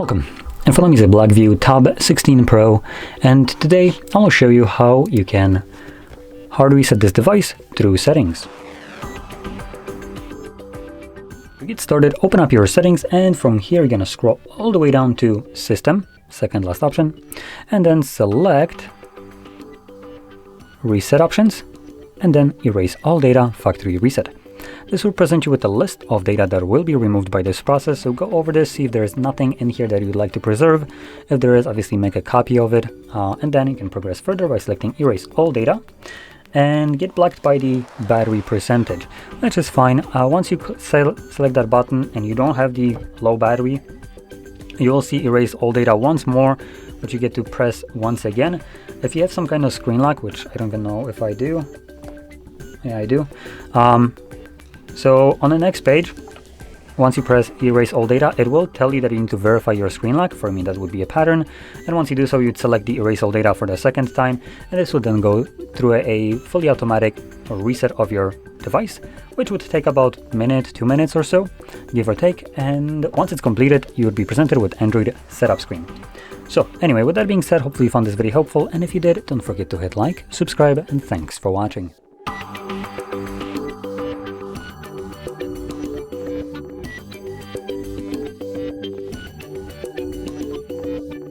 Welcome. In front of me is a BLACKVIEW Tab 16 Pro, and today I will show you how you can hard reset this device through settings. To get started, open up your settings, and from here you're going to scroll all the way down to System, second last option, and then select Reset Options, and then Erase All Data Factory Reset. This will present you with a list of data that will be removed by this process, so go over this, see if there is nothing in here that you'd like to preserve. If there is, obviously make a copy of it, and then you can progress further by selecting Erase All Data and get blocked by the battery percentage, which is fine. Once you select that button and you don't have the low battery, you will see Erase All Data once more, but you get to press once again. If you have some kind of screen lock, which I don't even know if I do. Yeah, I do. So on the next page, once you press Erase All Data, it will tell you that you need to verify your screen lock. For me, that would be a pattern. And once you do so, you'd select the Erase All Data for the second time, and this would then go through a fully automatic reset of your device, which would take about a minute, 2 minutes or so, give or take. And once it's completed, you would be presented with Android setup screen. So anyway, with that being said, hopefully you found this video helpful, and if you did, don't forget to hit like, subscribe, and thanks for watching.